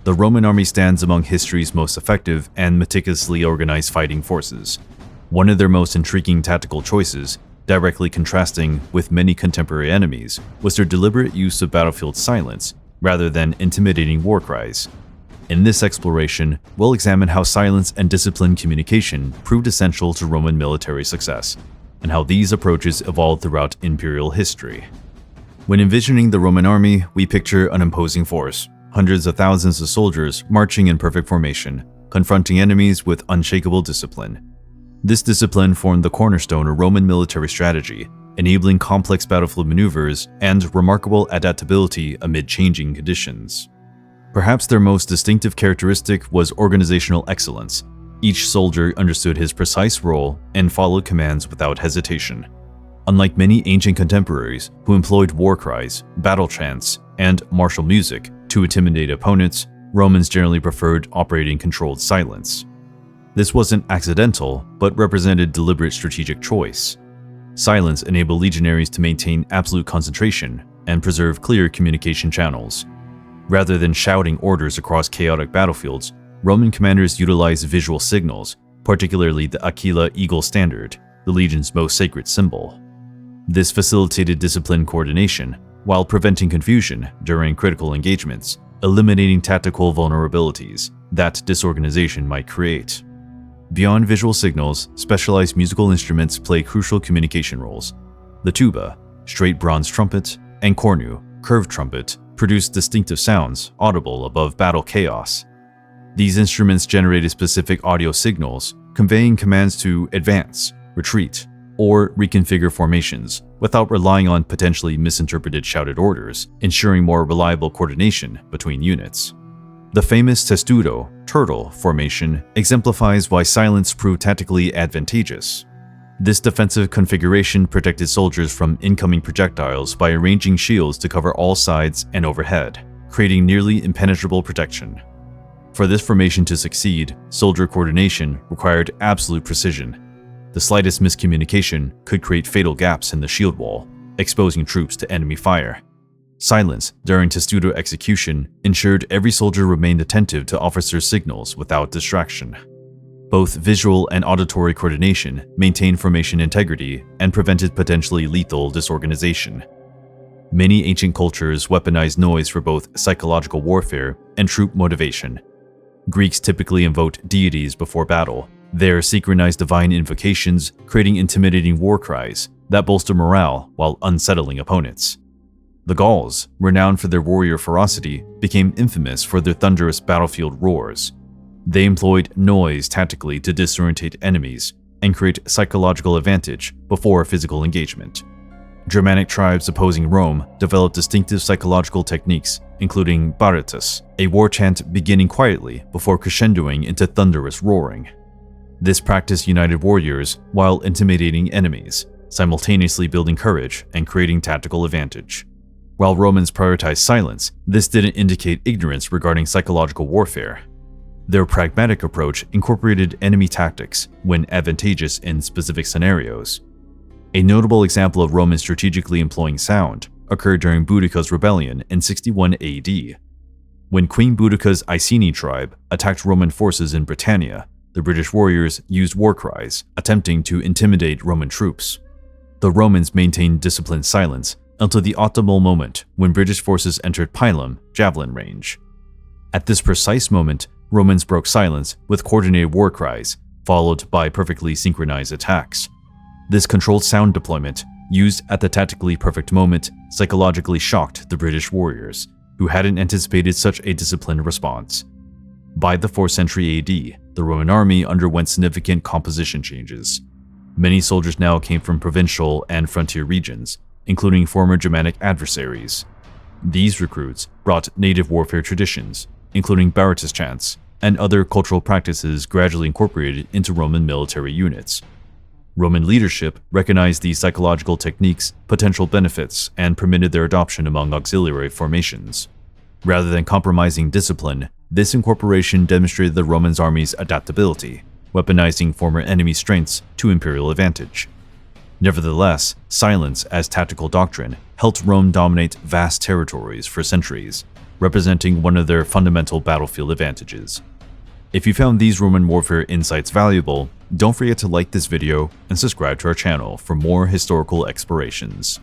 The Roman army stands among history's most effective and meticulously organized fighting forces. One of their most intriguing tactical choices, directly contrasting with many contemporary enemies, was their deliberate use of battlefield silence rather than intimidating war cries. In this exploration, we'll examine how silence and disciplined communication proved essential to Roman military success, and how these approaches evolved throughout imperial history. When envisioning the Roman army, we picture an imposing force, hundreds of thousands of soldiers marching in perfect formation, confronting enemies with unshakable discipline. This discipline formed the cornerstone of Roman military strategy, enabling complex battlefield maneuvers and remarkable adaptability amid changing conditions. Perhaps their most distinctive characteristic was organizational excellence. Each soldier understood his precise role and followed commands without hesitation. Unlike many ancient contemporaries who employed war cries, battle chants, and martial music to intimidate opponents, Romans generally preferred operating controlled silence. This wasn't accidental, but represented deliberate strategic choice. Silence enabled legionaries to maintain absolute concentration and preserve clear communication channels. Rather than shouting orders across chaotic battlefields, Roman commanders utilized visual signals, particularly the Aquila Eagle Standard, the legion's most sacred symbol. This facilitated disciplined coordination, while preventing confusion during critical engagements, eliminating tactical vulnerabilities that disorganization might create. Beyond visual signals, specialized musical instruments play crucial communication roles. The tuba, straight bronze trumpet, and cornu, curved trumpet, produce distinctive sounds audible above battle chaos. These instruments generated specific audio signals, conveying commands to advance, retreat, or reconfigure formations without relying on potentially misinterpreted shouted orders, ensuring more reliable coordination between units. The famous testudo, turtle, formation exemplifies why silence proved tactically advantageous. This defensive configuration protected soldiers from incoming projectiles by arranging shields to cover all sides and overhead, creating nearly impenetrable protection. For this formation to succeed, soldier coordination required absolute precision. The slightest miscommunication could create fatal gaps in the shield wall, exposing troops to enemy fire. Silence during testudo execution ensured every soldier remained attentive to officers' signals without distraction. Both visual and auditory coordination maintained formation integrity and prevented potentially lethal disorganization. Many ancient cultures weaponized noise for both psychological warfare and troop motivation. Greeks typically invoked deities before battle, their synchronized divine invocations creating intimidating war cries that bolster morale while unsettling opponents. The Gauls, renowned for their warrior ferocity, became infamous for their thunderous battlefield roars. They employed noise tactically to disorientate enemies and create psychological advantage before physical engagement. Germanic tribes opposing Rome developed distinctive psychological techniques, including baritus, a war chant beginning quietly before crescendoing into thunderous roaring. This practice united warriors while intimidating enemies, simultaneously building courage and creating tactical advantage. While Romans prioritized silence, this didn't indicate ignorance regarding psychological warfare. Their pragmatic approach incorporated enemy tactics when advantageous in specific scenarios. A notable example of Romans strategically employing sound occurred during Boudicca's rebellion in 61 AD. When Queen Boudicca's Iceni tribe attacked Roman forces in Britannia, the British warriors used war cries, attempting to intimidate Roman troops. The Romans maintained disciplined silence until the optimal moment when British forces entered pilum, javelin range. At this precise moment, Romans broke silence with coordinated war cries, followed by perfectly synchronized attacks. This controlled sound deployment, used at the tactically perfect moment, psychologically shocked the British warriors, who hadn't anticipated such a disciplined response. By the 4th century AD, the Roman army underwent significant composition changes. Many soldiers now came from provincial and frontier regions, including former Germanic adversaries. These recruits brought native warfare traditions, including baritus chants, and other cultural practices gradually incorporated into Roman military units. Roman leadership recognized these psychological techniques' potential benefits and permitted their adoption among auxiliary formations. Rather than compromising discipline, this incorporation demonstrated the Roman army's adaptability, weaponizing former enemy strengths to imperial advantage. Nevertheless, silence as tactical doctrine helped Rome dominate vast territories for centuries, representing one of their fundamental battlefield advantages. If you found these Roman warfare insights valuable, don't forget to like this video and subscribe to our channel for more historical explorations.